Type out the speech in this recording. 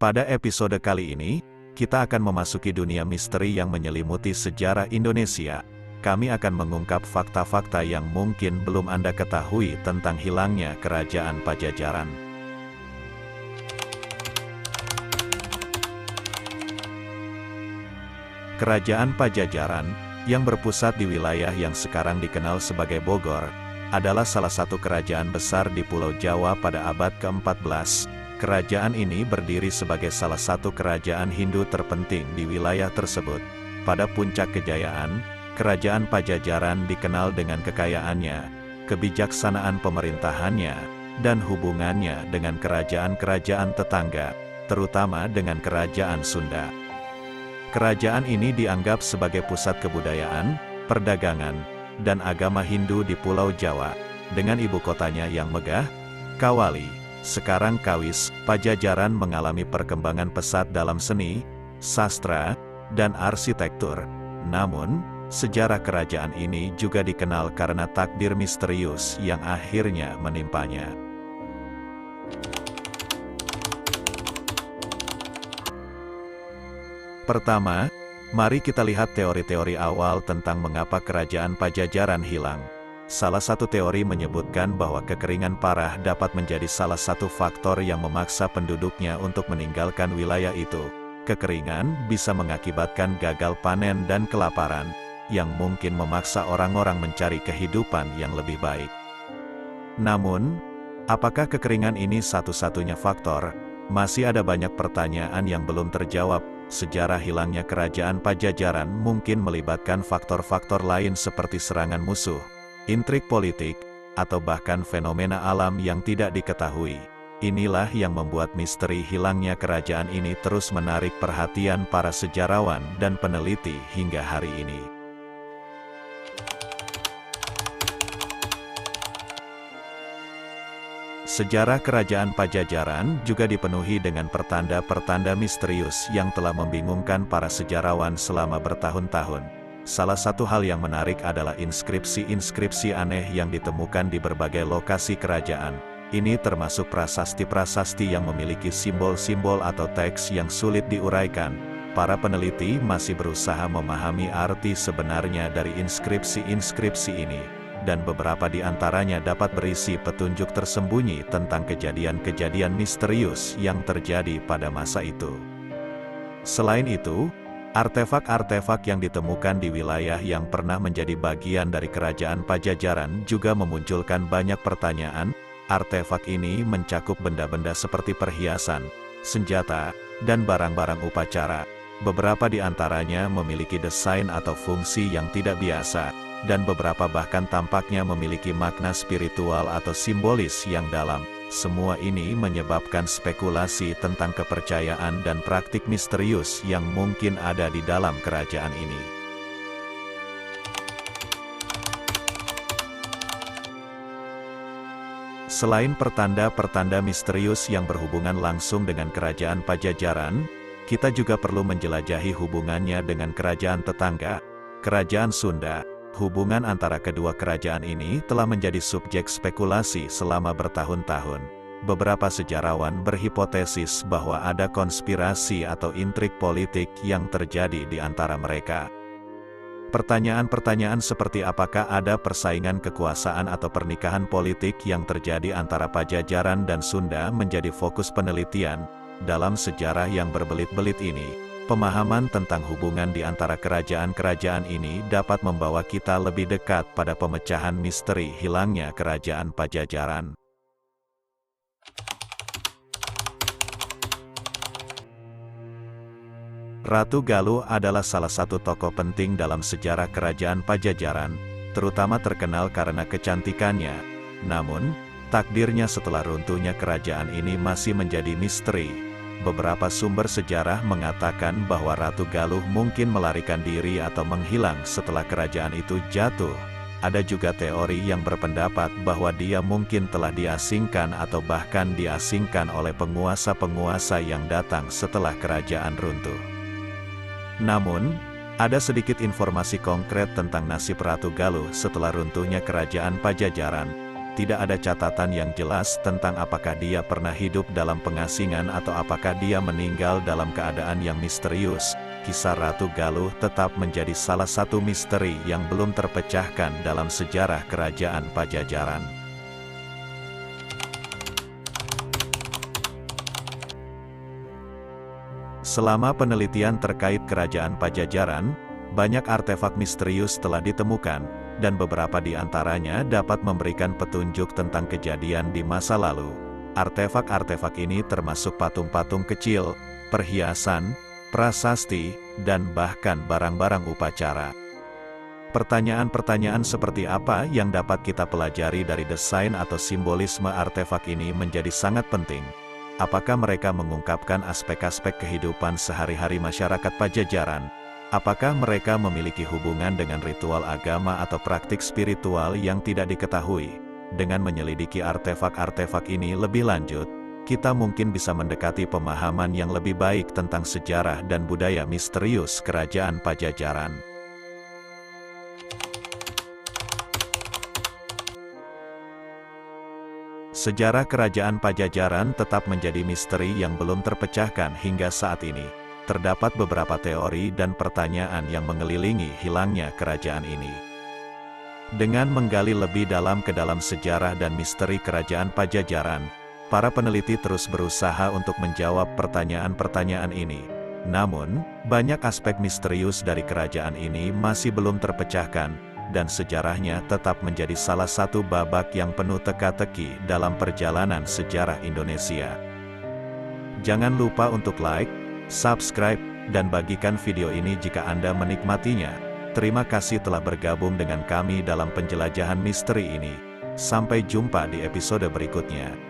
Pada episode kali ini, kita akan memasuki dunia misteri yang menyelimuti sejarah Indonesia. Kami akan mengungkap fakta-fakta yang mungkin belum Anda ketahui tentang hilangnya Kerajaan Pajajaran. Kerajaan Pajajaran, yang berpusat di wilayah yang sekarang dikenal sebagai Bogor, adalah salah satu kerajaan besar di Pulau Jawa pada abad ke-14. Kerajaan ini berdiri sebagai salah satu kerajaan Hindu terpenting di wilayah tersebut. Pada puncak kejayaan, Kerajaan Pajajaran dikenal dengan kekayaannya, kebijaksanaan pemerintahannya, dan hubungannya dengan kerajaan-kerajaan tetangga, terutama dengan Kerajaan Sunda. Kerajaan ini dianggap sebagai pusat kebudayaan, perdagangan, dan agama Hindu di Pulau Jawa, dengan ibu kotanya yang megah, Kawali, sekarang Kawis. Pajajaran mengalami perkembangan pesat dalam seni, sastra, dan arsitektur. Namun, sejarah kerajaan ini juga dikenal karena takdir misterius yang akhirnya menimpanya. Pertama, mari kita lihat teori-teori awal tentang mengapa Kerajaan Pajajaran hilang. Salah satu teori menyebutkan bahwa kekeringan parah dapat menjadi salah satu faktor yang memaksa penduduknya untuk meninggalkan wilayah itu. Kekeringan bisa mengakibatkan gagal panen dan kelaparan, yang mungkin memaksa orang-orang mencari kehidupan yang lebih baik. Namun, apakah kekeringan ini satu-satunya faktor? Masih ada banyak pertanyaan yang belum terjawab. Sejarah hilangnya Kerajaan Pajajaran mungkin melibatkan faktor-faktor lain seperti serangan musuh, intrik politik, atau bahkan fenomena alam yang tidak diketahui. Inilah yang membuat misteri hilangnya kerajaan ini terus menarik perhatian para sejarawan dan peneliti hingga hari ini. Sejarah Kerajaan Pajajaran juga dipenuhi dengan pertanda-pertanda misterius yang telah membingungkan para sejarawan selama bertahun-tahun. Salah satu hal yang menarik adalah inskripsi-inskripsi aneh yang ditemukan di berbagai lokasi kerajaan. Ini termasuk prasasti-prasasti yang memiliki simbol-simbol atau teks yang sulit diuraikan. Para peneliti masih berusaha memahami arti sebenarnya dari inskripsi-inskripsi ini, dan beberapa di antaranya dapat berisi petunjuk tersembunyi tentang kejadian-kejadian misterius yang terjadi pada masa itu. Selain itu, artefak-artefak yang ditemukan di wilayah yang pernah menjadi bagian dari Kerajaan Pajajaran juga memunculkan banyak pertanyaan. Artefak ini mencakup benda-benda seperti perhiasan, senjata, dan barang-barang upacara. Beberapa di antaranya memiliki desain atau fungsi yang tidak biasa, dan beberapa bahkan tampaknya memiliki makna spiritual atau simbolis yang dalam. Semua ini menyebabkan spekulasi tentang kepercayaan dan praktik misterius yang mungkin ada di dalam kerajaan ini. Selain pertanda-pertanda misterius yang berhubungan langsung dengan Kerajaan Pajajaran, kita juga perlu menjelajahi hubungannya dengan kerajaan tetangga, Kerajaan Sunda. Hubungan antara kedua kerajaan ini telah menjadi subjek spekulasi selama bertahun-tahun. Beberapa sejarawan berhipotesis bahwa ada konspirasi atau intrik politik yang terjadi di antara mereka. Pertanyaan-pertanyaan seperti apakah ada persaingan kekuasaan atau pernikahan politik yang terjadi antara Pajajaran dan Sunda menjadi fokus penelitian. Dalam sejarah yang berbelit-belit ini, pemahaman tentang hubungan di antara kerajaan-kerajaan ini dapat membawa kita lebih dekat pada pemecahan misteri hilangnya Kerajaan Pajajaran. Ratu Galuh adalah salah satu tokoh penting dalam sejarah Kerajaan Pajajaran, terutama terkenal karena kecantikannya. Namun, takdirnya setelah runtuhnya kerajaan ini masih menjadi misteri. Beberapa sumber sejarah mengatakan bahwa Ratu Galuh mungkin melarikan diri atau menghilang setelah kerajaan itu jatuh. Ada juga teori yang berpendapat bahwa dia mungkin telah diasingkan atau bahkan diasingkan oleh penguasa-penguasa yang datang setelah kerajaan runtuh. Namun, ada sedikit informasi konkret tentang nasib Ratu Galuh setelah runtuhnya Kerajaan Pajajaran. tidak ada catatan yang jelas tentang apakah dia pernah hidup dalam pengasingan atau apakah dia meninggal dalam keadaan yang misterius. Kisah Ratu Galuh tetap menjadi salah satu misteri yang belum terpecahkan dalam sejarah Kerajaan Pajajaran. Selama penelitian terkait Kerajaan Pajajaran, banyak artefak misterius telah ditemukan, dan beberapa di antaranya dapat memberikan petunjuk tentang kejadian di masa lalu. Artefak-artefak ini termasuk patung-patung kecil, perhiasan, prasasti, dan bahkan barang-barang upacara. Pertanyaan-pertanyaan seperti apa yang dapat kita pelajari dari desain atau simbolisme artefak ini menjadi sangat penting. Apakah mereka mengungkapkan aspek-aspek kehidupan sehari-hari masyarakat Pajajaran? Apakah mereka memiliki hubungan dengan ritual agama atau praktik spiritual yang tidak diketahui? Dengan menyelidiki artefak-artefak ini lebih lanjut, kita mungkin bisa mendekati pemahaman yang lebih baik tentang sejarah dan budaya misterius Kerajaan Pajajaran. Sejarah Kerajaan Pajajaran tetap menjadi misteri yang belum terpecahkan hingga saat ini. Terdapat beberapa teori dan pertanyaan yang mengelilingi hilangnya kerajaan ini. Dengan menggali lebih dalam ke dalam sejarah dan misteri Kerajaan Pajajaran, para peneliti terus berusaha untuk menjawab pertanyaan-pertanyaan ini. Namun, banyak aspek misterius dari kerajaan ini masih belum terpecahkan, dan sejarahnya tetap menjadi salah satu babak yang penuh teka-teki dalam perjalanan sejarah Indonesia. Jangan lupa untuk like, subscribe, dan bagikan video ini jika Anda menikmatinya. Terima kasih telah bergabung dengan kami dalam penjelajahan misteri ini. Sampai jumpa di episode berikutnya.